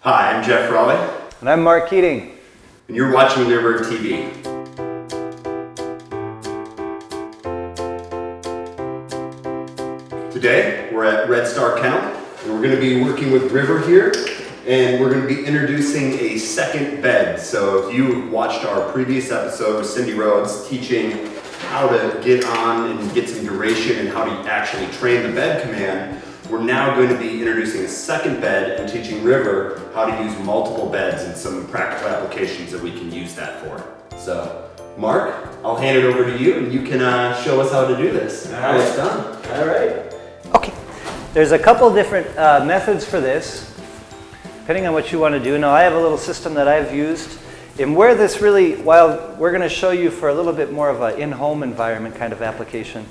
Hi, I'm Jeff Raleigh. And I'm Mark Keating. And you're watching Leerburg TV. Today, we're at Red Star Kennel, and we're going to be working with River here, and we're going to be introducing a second bed. So if you watched our previous episode with Cindy Rhodes teaching how to get on and get some duration and how to actually train the bed command, we're now going to be introducing a second bed and teaching River how to use multiple beds and some practical applications that we can use that for. So, Mark, I'll hand it over to you and you can show us how to do this and how it's done. All right. Okay. There's a couple different methods for this, depending on what you want to do. Now, I have a little system that I've used. And where this really, while we're going to show you for a little bit more of an in-home environment kind of application,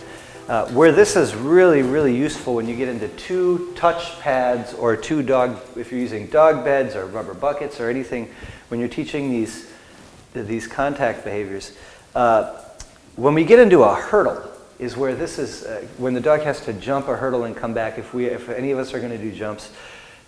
where this is really, really useful when you get into two touch pads or two dog, if you're using dog beds or rubber buckets or anything, when you're teaching these contact behaviors. When we get into a hurdle is where this is, when the dog has to jump a hurdle and come back. If any of us are going to do jumps,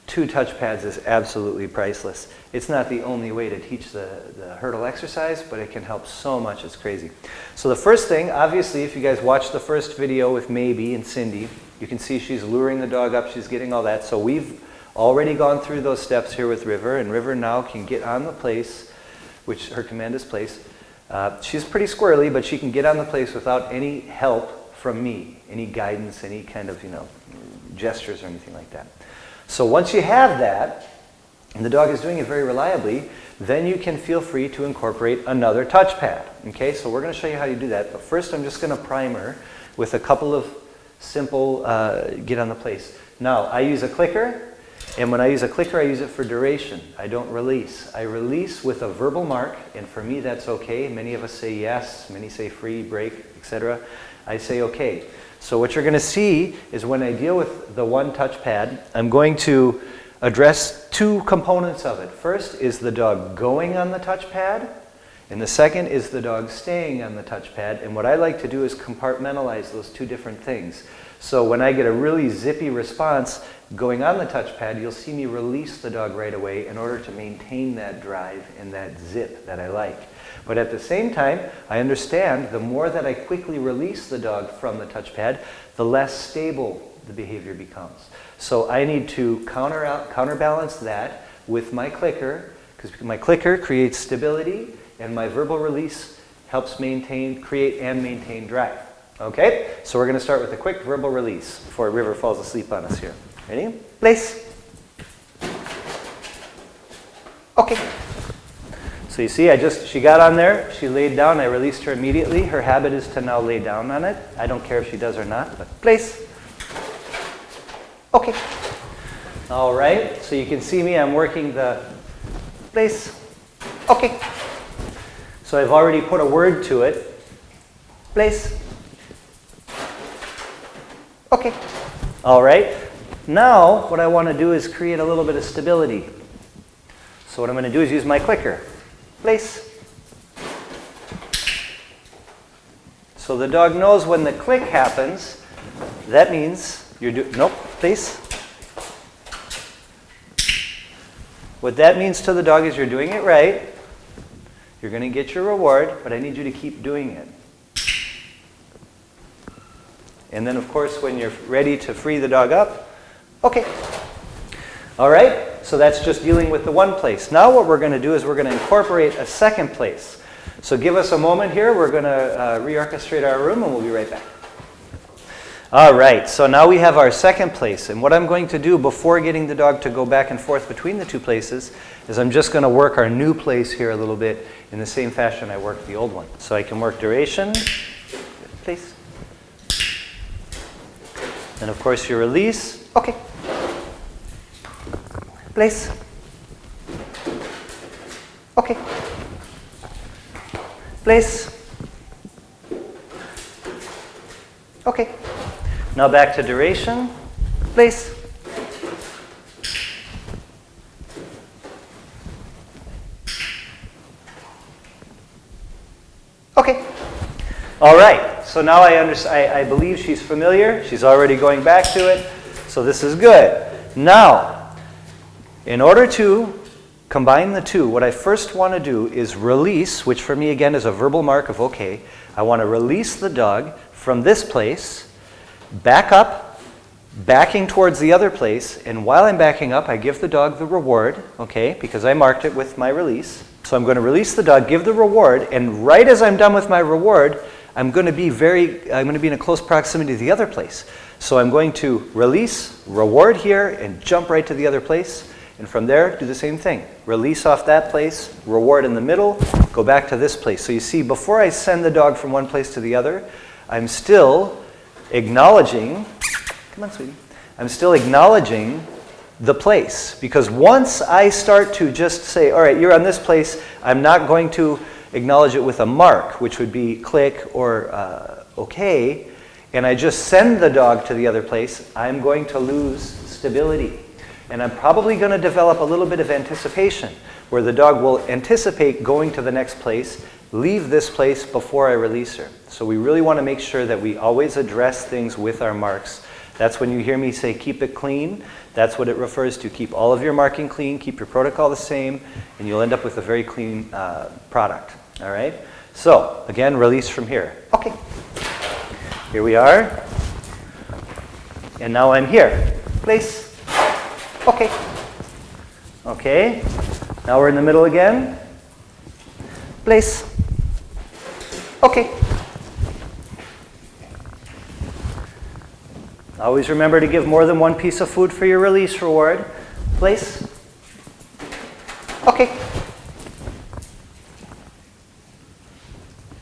two touch pads is absolutely priceless. It's not the only way to teach the hurdle exercise, but it can help so much, it's crazy. So the first thing, obviously, if you guys watched the first video with Maybe and Cindy, you can see she's luring the dog up, she's getting all that. So we've already gone through those steps here with River, and River now can get on the place, which her command is place. She's pretty squirrely, but she can get on the place without any help from me, any guidance, any kind of, gestures or anything like that. So once you have that, and the dog is doing it very reliably, then you can feel free to incorporate another touch pad. Okay, so we're going to show you how you do that. But first I'm just going to prime her with a couple of simple get on the place. Now, I use a clicker, and when I use a clicker, I use it for duration. I don't release. I release with a verbal mark, and for me that's okay. Many of us say yes, many say free, break, etc. I say okay. So what you're going to see is when I deal with the one touch pad, I'm going to address two components of it. First is the dog going on the touch pad, and the second is the dog staying on the touch pad. And what I like to do is compartmentalize those two different things. So when I get a really zippy response going on the touch pad, you'll see me release the dog right away in order to maintain that drive and that zip that I like. But at the same time, I understand the more that I quickly release the dog from the touch pad, the less stable the behavior becomes. So I need to counterbalance that with my clicker, because my clicker creates stability and my verbal release helps create and maintain drive. Okay, so we're going to start with a quick verbal release before River falls asleep on us here. Ready? Place. Okay. So you see, she got on there, she laid down, I released her immediately. Her habit is to now lay down on it. I don't care if she does or not, but place. Okay. All right, so you can see me, I'm working the place. Okay. So I've already put a word to it. Place. Okay. All right. Now, what I want to do is create a little bit of stability. So what I'm going to do is use my clicker. Place. So the dog knows when the click happens, that means you're doing, nope, place. What that means to the dog is you're doing it right. You're going to get your reward, but I need you to keep doing it. And then, of course, when you're ready to free the dog up, okay. All right, so that's just dealing with the one place. Now what we're going to do is we're going to incorporate a second place. So give us a moment here. We're going to reorchestrate our room, and we'll be right back. All right, so now we have our second place. And what I'm going to do before getting the dog to go back and forth between the two places is I'm just going to work our new place here a little bit in the same fashion I worked the old one. So I can work duration, place. And of course your release, okay. Place. Okay. Place. Okay. Now back to duration. Place. Okay. All right. So now I believe she's familiar. She's already going back to it. So this is good. Now, In order to combine the two, what I first want to do is release, which for me again is a verbal mark of okay. I want to release the dog from this place, back up, backing towards the other place, and while I'm backing up, I give the dog the reward, okay, because I marked it with my release. So I'm going to release the dog, give the reward, and right as I'm done with my reward, I'm going to be in a close proximity to the other place. So I'm going to release, reward here, and jump right to the other place. And from there, do the same thing. Release off that place, reward in the middle, go back to this place. So you see, before I send the dog from one place to the other, I'm still acknowledging, come on, sweetie. I'm still acknowledging the place. Because once I start to just say, all right, you're on this place, I'm not going to acknowledge it with a mark, which would be click or okay, and I just send the dog to the other place, I'm going to lose stability. And I'm probably going to develop a little bit of anticipation, where the dog will anticipate going to the next place, leave this place before I release her. So we really want to make sure that we always address things with our marks. That's when you hear me say keep it clean. That's what it refers to. Keep all of your marking clean, keep your protocol the same, and you'll end up with a very clean product. All right? So, again, release from here. Okay. Here we are. And now I'm here. Place. Okay. Okay. Now we're in the middle again. Place. Okay. Always remember to give more than one piece of food for your release reward. Place. Okay.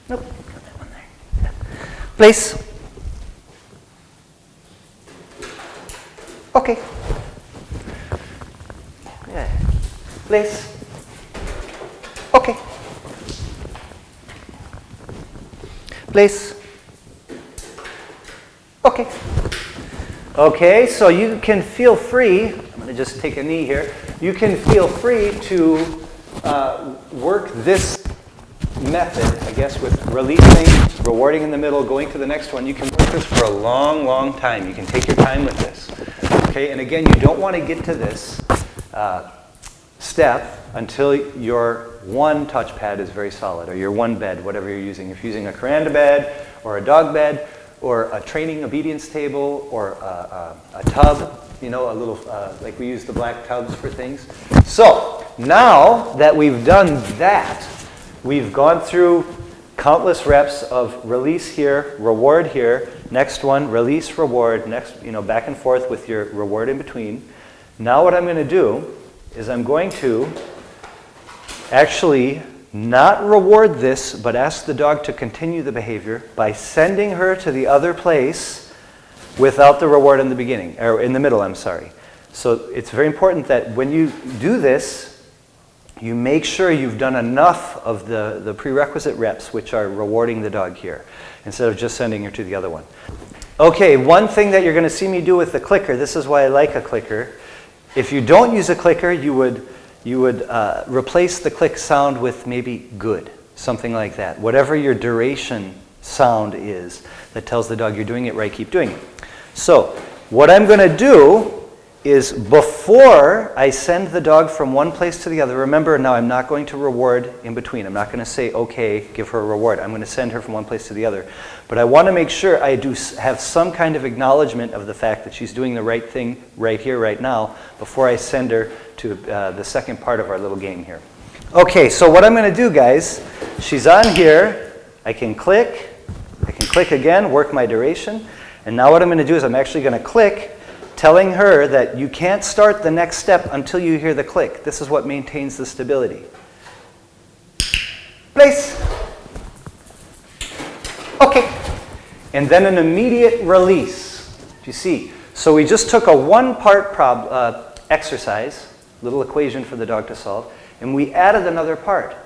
Nope. Got that one there. Place. Okay. Yeah. Place. Okay. Place. Okay. Okay, so you can feel free, I'm going to just take a knee here, you can feel free to work this method, I guess, with releasing, rewarding in the middle, going to the next one. You can work this for a long, long time. You can take your time with this. Okay, and again, you don't want to get to this step until your one touchpad is very solid, or your one bed, whatever you're using. If you're using a Kuranda bed, or a dog bed, or a training obedience table, or a tub, you know, a little, like we use the black tubs for things. So, now that we've done that, we've gone through countless reps of release here, reward here, next one, release, reward, next, you know, back and forth with your reward in between. Now what I'm going to do is I'm going to actually not reward this, but ask the dog to continue the behavior by sending her to the other place without the reward in the beginning, or in the middle, I'm sorry. So it's very important that when you do this, you make sure you've done enough of the prerequisite reps, which are rewarding the dog here, instead of just sending her to the other one. Okay, one thing that you're going to see me do with the clicker, this is why I like a clicker. If you don't use a clicker, you would replace the click sound with maybe good, something like that. Whatever your duration sound is that tells the dog you're doing it right, keep doing it. So what I'm going to do is before I send the dog from one place to the other, remember now I'm not going to reward in between. I'm not going to say, okay, give her a reward. I'm going to send her from one place to the other. But I want to make sure I do have some kind of acknowledgement of the fact that she's doing the right thing right here, right now, before I send her to the second part of our little game here. Okay, so what I'm going to do, guys, she's on here. I can click again, work my duration. And now what I'm going to do is I'm actually going to click, telling her that you can't start the next step until you hear the click. This is what maintains the stability. Place. Okay. And then an immediate release. You see? So we just took a one-part exercise, little equation for the dog to solve, and we added another part.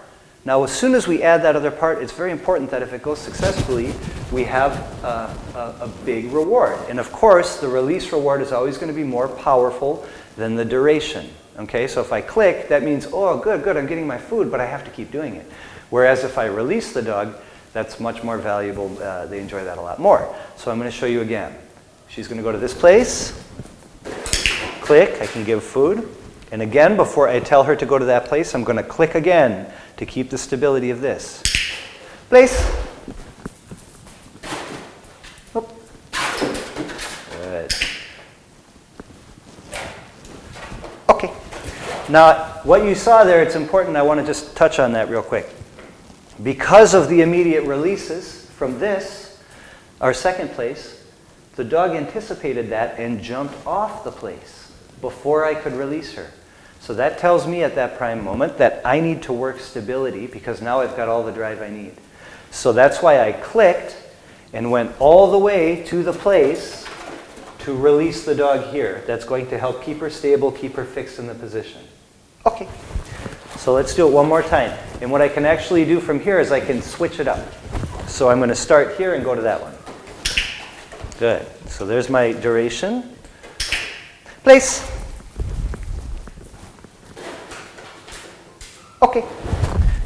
Now, as soon as we add that other part, it's very important that if it goes successfully, we have a big reward. And of course, the release reward is always going to be more powerful than the duration. Okay, so if I click, that means, oh, good, I'm getting my food, but I have to keep doing it. Whereas if I release the dog, that's much more valuable. They enjoy that a lot more. So I'm going to show you again. She's going to go to this place. Click, I can give food. And again, before I tell her to go to that place, I'm going to click again to keep the stability of this. Place. Oop. Good. Okay. Now, what you saw there, it's important. I want to just touch on that real quick. Because of the immediate releases from this, our second place, the dog anticipated that and jumped off the place before I could release her. So that tells me at that prime moment that I need to work stability because now I've got all the drive I need. So that's why I clicked and went all the way to the place to release the dog here. That's going to help keep her stable, keep her fixed in the position. Okay, so let's do it one more time. And what I can actually do from here is I can switch it up. So I'm going to start here and go to that one. Good. So there's my duration. Place. Okay.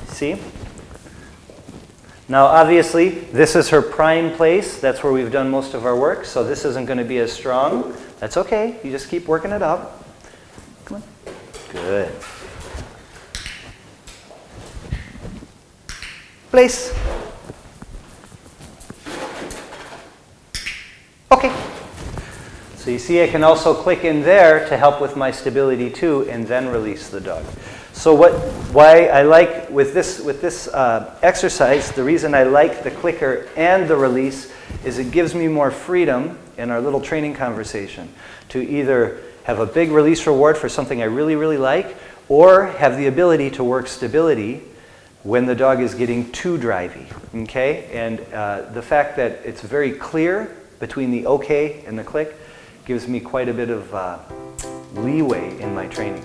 See? Now obviously this is her prime place. That's where we've done most of our work. So this isn't going to be as strong. That's okay. You just keep working it up. Come on. Good. Place. Okay. So you see I can also click in there to help with my stability too and then release the dog. So why I like with this exercise, the reason I like the clicker and the release is it gives me more freedom in our little training conversation to either have a big release reward for something I really, really like or have the ability to work stability when the dog is getting too drivey, okay? And the fact that it's very clear between the okay and the click gives me quite a bit of leeway in my training.